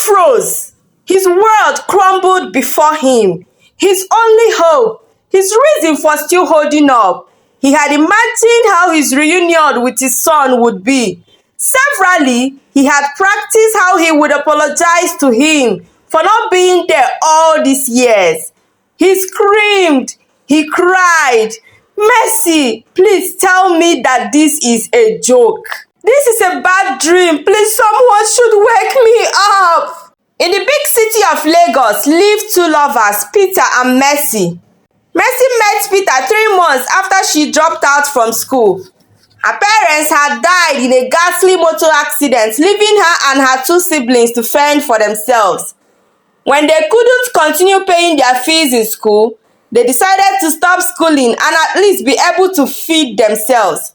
froze. His world crumbled before him. His only hope, his reason for still holding up. He had imagined how his reunion with his son would be. Severally, he had practiced how he would apologize to him for not being there all these years. He screamed, he cried, "Mercy, please tell me that this is a joke. This is a bad dream. Please, someone should wake me up." In the big city of Lagos lived two lovers, Peter and Mercy. Mercy met Peter 3 months after she dropped out from school. Her parents had died in a ghastly motor accident, leaving her and her two siblings to fend for themselves. When they couldn't continue paying their fees in school, they decided to stop schooling and at least be able to feed themselves.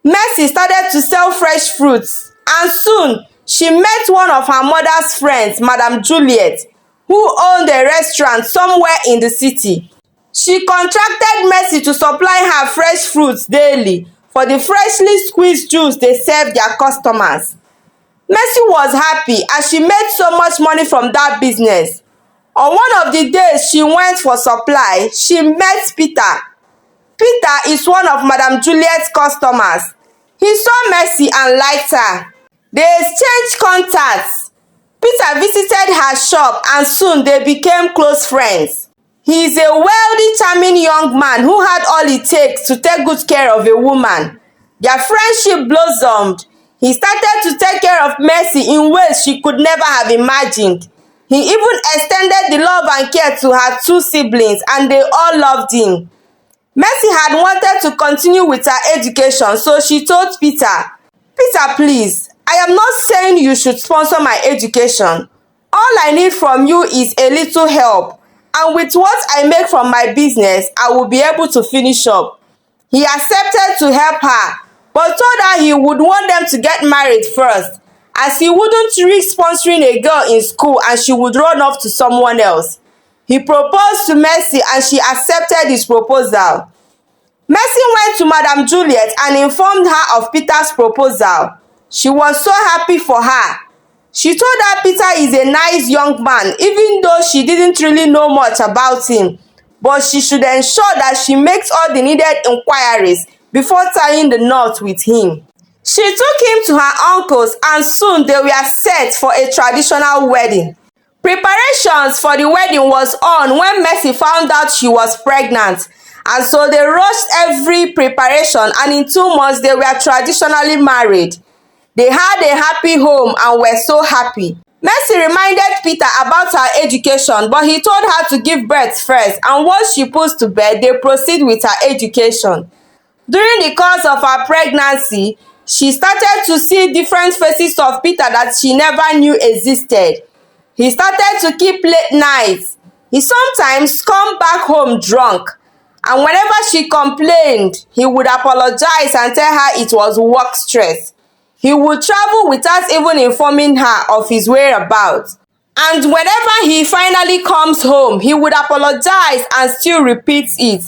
Mercy started to sell fresh fruits, and soon she met one of her mother's friends, Madam Juliet, who owned a restaurant somewhere in the city. She contracted Mercy to supply her fresh fruits daily for the freshly squeezed juice they served their customers. Mercy was happy as she made so much money from that business. On one of the days she went for supply, she met Peter. Peter is one of Madam Juliet's customers. He saw Mercy and liked her. They exchanged contacts. Peter visited her shop and soon they became close friends. He is a wealthy, charming young man who had all it takes to take good care of a woman. Their friendship blossomed. He started to take care of Mercy in ways she could never have imagined. He even extended the love and care to her two siblings, and they all loved him. Mercy had wanted to continue with her education, so she told Peter, "Peter, please, I am not saying you should sponsor my education. All I need from you is a little help, and with what I make from my business, I will be able to finish up." He accepted to help her, but told her he would want them to get married first, as he wouldn't risk sponsoring a girl in school and she would run off to someone else. He proposed to Mercy and she accepted his proposal. Mercy went to Madam Juliet and informed her of Peter's proposal. She was so happy for her. She told her Peter is a nice young man, even though she didn't really know much about him, but she should ensure that she makes all the needed inquiries before tying the knot with him. She took him to her uncle's and soon they were set for a traditional wedding. Preparations for the wedding was on when Mercy found out she was pregnant, and so they rushed every preparation, and in 2 months they were traditionally married. They had a happy home and were so happy. Mercy reminded Peter about her education, but he told her to give birth first, and once she puts to bed, they proceed with her education. During the course of her pregnancy, she started to see different faces of Peter that she never knew existed. He started to keep late nights. He sometimes come back home drunk, and whenever she complained, he would apologize and tell her it was work stress. He would travel without even informing her of his whereabouts. And whenever he finally comes home, he would apologize and still repeats it.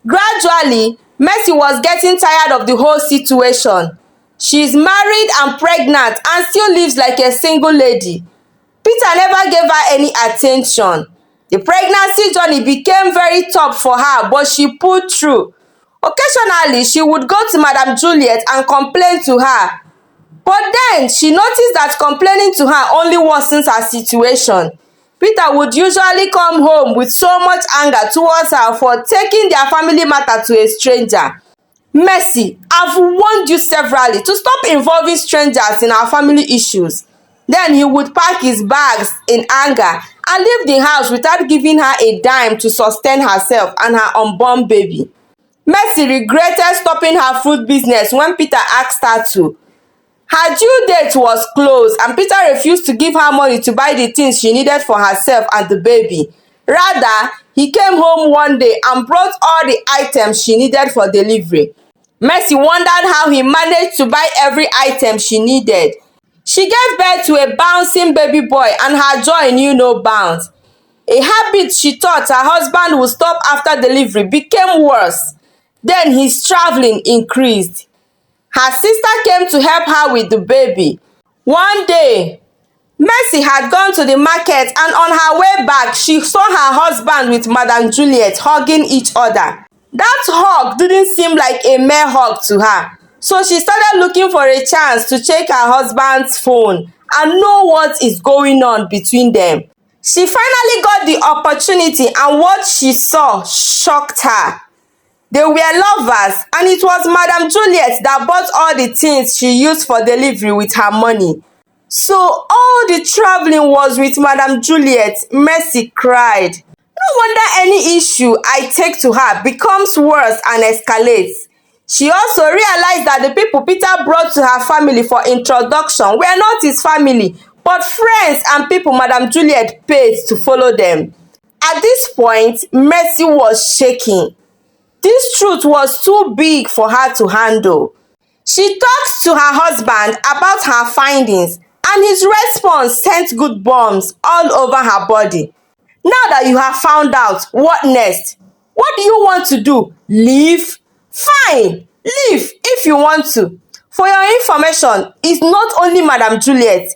Gradually, Mercy was getting tired of the whole situation. She is married and pregnant and still lives like a single lady. Peter never gave her any attention. The pregnancy journey became very tough for her, but she pulled through. Occasionally, she would go to Madam Juliet and complain to her. But then, she noticed that complaining to her only worsens her situation. Peter would usually come home with so much anger towards her for taking their family matter to a stranger. "Mercy, I've warned you severally to stop involving strangers in our family issues." Then he would pack his bags in anger and leave the house without giving her a dime to sustain herself and her unborn baby. Mercy regretted stopping her fruit business when Peter asked her to. Her due date was close and Peter refused to give her money to buy the things she needed for herself and the baby. Rather, he came home one day and brought all the items she needed for delivery. Mercy wondered how he managed to buy every item she needed. She gave birth to a bouncing baby boy and her joy knew no bounds. A habit she thought her husband would stop after delivery became worse. Then his traveling increased. Her sister came to help her with the baby. One day, Mercy had gone to the market, and on her way back, she saw her husband with Madame Juliet hugging each other. That hug didn't seem like a mere hug to her, so she started looking for a chance to check her husband's phone and know what is going on between them. She finally got the opportunity, and what she saw shocked her. They were lovers, and it was Madame Juliet that bought all the things she used for delivery with her money. So all the traveling was with Madame Juliet. Mercy cried. No wonder any issue I take to her becomes worse and escalates. She also realized that the people Peter brought to her family for introduction were not his family, but friends and people Madame Juliet paid to follow them. At this point, Mercy was shaking. This truth was too big for her to handle. She talked to her husband about her findings, and his response sent good bombs all over her body. Now that you have found out, what next? What do you want to do? Leave? Fine, leave if you want to. For your information, it's not only Madame Juliet.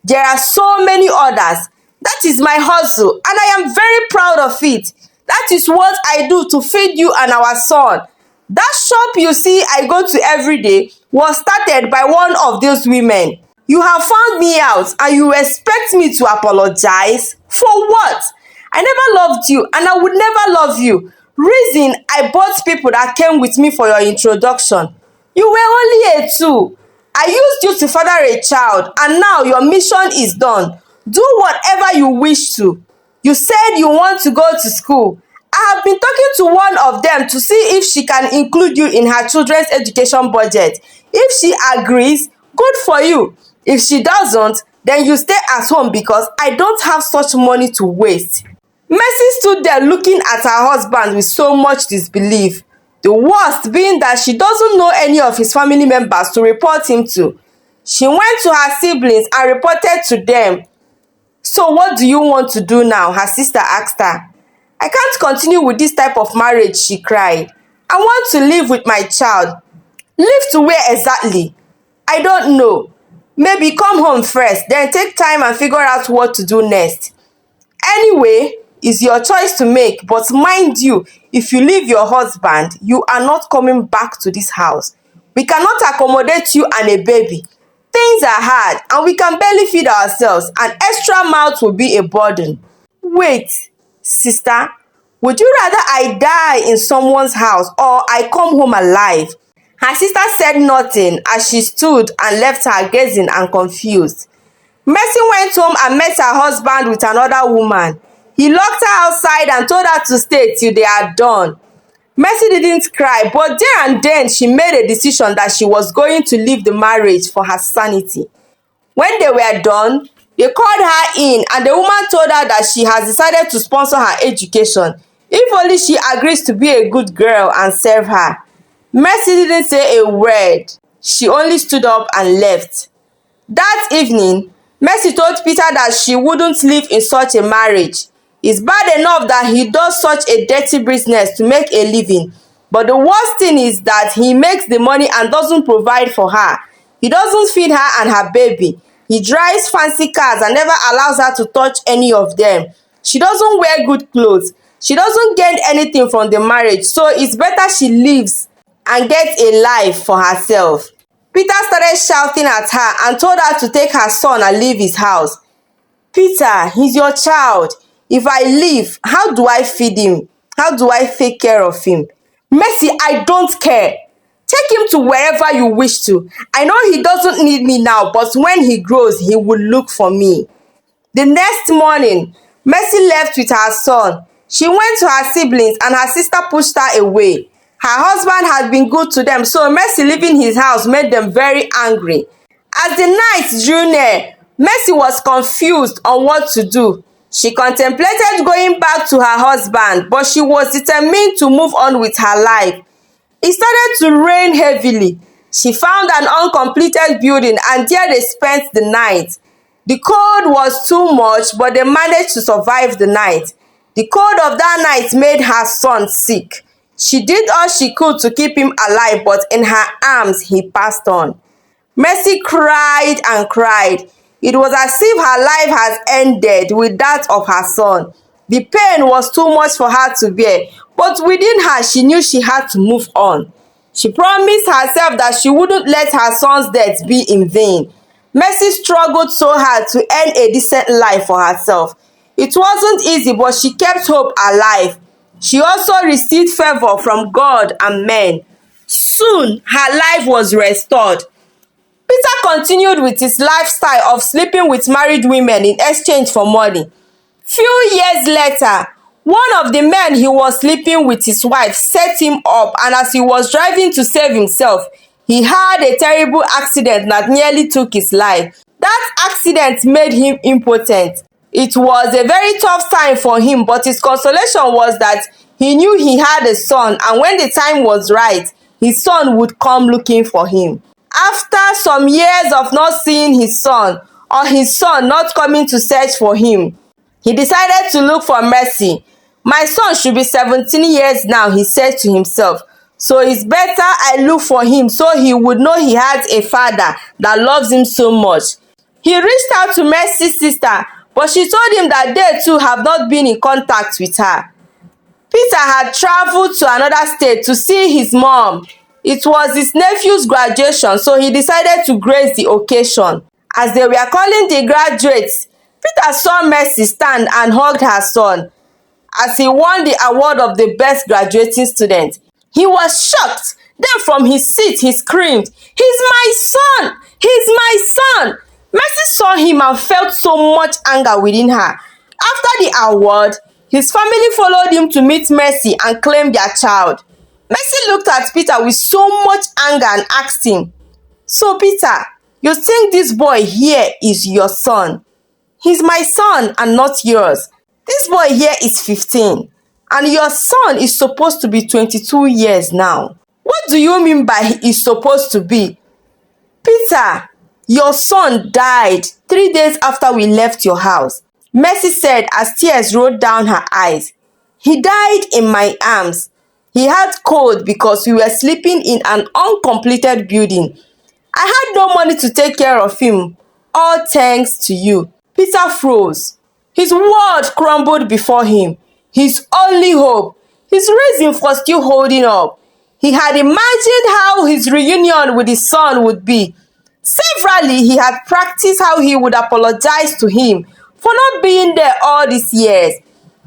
There are so many others. That is my hustle, and I am very proud of it. That is what I do to feed you and our son. That shop you see I go to every day was started by one of those women. You have found me out, and you expect me to apologize? For what? I never loved you, and I would never love you. Reason I bought people that came with me for your introduction. You were only a tool. I used you to father a child, and now your mission is done. Do whatever you wish to. You said you want to go to school. I have been talking to one of them to see if she can include you in her children's education budget. If she agrees, good for you. If she doesn't, then you stay at home because I don't have such money to waste. Mercy stood there looking at her husband with so much disbelief. The worst being that she doesn't know any of his family members to report him to. She went to her siblings and reported to them. So what do you want to do now? Her sister asked her. I can't continue with this type of marriage, she cried. I want to live with my child. Live to where exactly? I don't know. Maybe come home first, then take time and figure out what to do next. Anyway, it's your choice to make, but mind you, if you leave your husband, you are not coming back to this house. We cannot accommodate you and a baby. Things are hard, and we can barely feed ourselves. An extra mouth will be a burden. Wait, sister, would you rather I die in someone's house or I come home alive? Her sister said nothing as she stood and left her gazing and confused. Mercy went home and met her husband with another woman. He locked her outside and told her to stay till they are done. Mercy didn't cry, but there and then she made a decision that she was going to leave the marriage for her sanity. When they were done, they called her in, and the woman told her that she has decided to sponsor her education if only she agrees to be a good girl and serve her. Mercy didn't say a word. She only stood up and left. That evening, Mercy told Peter that she wouldn't live in such a marriage. It's bad enough that he does such a dirty business to make a living, but the worst thing is that he makes the money and doesn't provide for her. He doesn't feed her and her baby. He drives fancy cars and never allows her to touch any of them. She doesn't wear good clothes. She doesn't gain anything from the marriage, so it's better she leaves and gets a life for herself. Peter started shouting at her and told her to take her son and leave his house. Peter, he's your child. If I leave, how do I feed him? How do I take care of him? Mercy, I don't care. Take him to wherever you wish to. I know he doesn't need me now, but when he grows, he will look for me. The next morning, Mercy left with her son. She went to her siblings and her sister pushed her away. Her husband had been good to them, so Mercy leaving his house made them very angry. As the night drew near, Mercy was confused on what to do. She contemplated going back to her husband, but she was determined to move on with her life. It started to rain heavily. She found an uncompleted building, and there they spent the night. The cold was too much, but they managed to survive the night. The cold of that night made her son sick. She did all she could to keep him alive, but in her arms he passed on. Mercy cried and cried. It was as if her life has ended with that of her son. The pain was too much for her to bear, but within her she knew she had to move on. She promised herself that she wouldn't let her son's death be in vain. Mercy struggled so hard to earn a decent life for herself. It wasn't easy, but she kept hope alive. She also received favor from God and men. Soon, her life was restored. Peter continued with his lifestyle of sleeping with married women in exchange for money. Few years later, one of the men he was sleeping with his wife set him up, and as he was driving to save himself, he had a terrible accident that nearly took his life. That accident made him impotent. It was a very tough time for him, but his consolation was that he knew he had a son, and when the time was right, his son would come looking for him. After some years of not seeing his son, or his son not coming to search for him, he decided to look for Mercy. My son should be 17 years now, he said to himself. So it's better I look for him so he would know he has a father that loves him so much. He reached out to Mercy's sister, but she told him that they too have not been in contact with her. Peter had traveled to another state to see his mom. It was his nephew's graduation, so he decided to grace the occasion. As they were calling the graduates, Peter saw Mercy stand and hugged her son as he won the award of the best graduating student. He was shocked. Then from his seat he screamed, "He's my son! He's my son!" Mercy saw him and felt so much anger within her. After the award, his family followed him to meet Mercy and claim their child. Mercy looked at Peter with so much anger and asked him, "So Peter, you think this boy here is your son?" "He's my son and not yours. This boy here is 15 and your son is supposed to be 22 years now." "What do you mean by he is supposed to be?" "Peter, your son died 3 days after we left your house," Mercy said as tears rolled down her eyes. "He died in my arms. He had cold because we were sleeping in an uncompleted building. I had no money to take care of him, all thanks to you." Peter froze. His world crumbled before him. His only hope, his reason for still holding up. He had imagined how his reunion with his son would be. Severally, he had practiced how he would apologize to him for not being there all these years.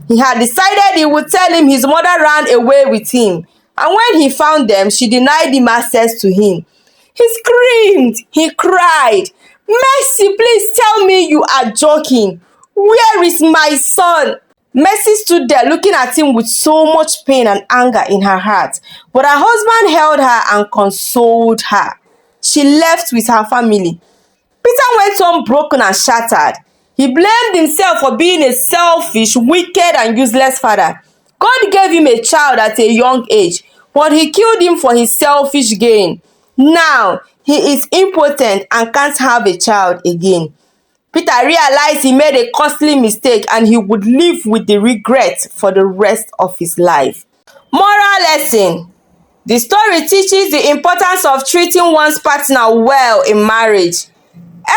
He had decided he would tell him his mother ran away with him, and when he found them, she denied him access to him. He screamed, he cried, "Mercy, please tell me you are joking. Where is my son?" Mercy stood there looking at him with so much pain and anger in her heart, but her husband held her and consoled her. She left with her family. Peter went home broken and shattered. He blamed himself for being a selfish, wicked, and useless father. God gave him a child at a young age, but he killed him for his selfish gain. Now, he is impotent and can't have a child again. Peter realized he made a costly mistake and he would live with the regret for the rest of his life. Moral lesson. The story teaches the importance of treating one's partner well in marriage.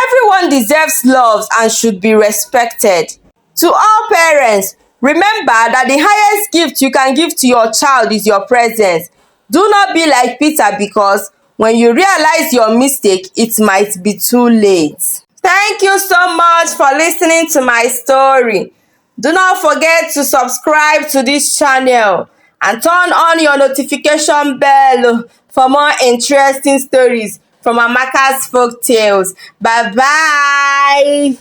Everyone deserves love and should be respected. To all parents, remember that the highest gift you can give to your child is your presence. Do not be like Peter, because when you realize your mistake, it might be too late. Thank you so much for listening to my story. Do not forget to subscribe to this channel and turn on your notification bell for more interesting stories from Amaka's Folk Tales. Bye bye.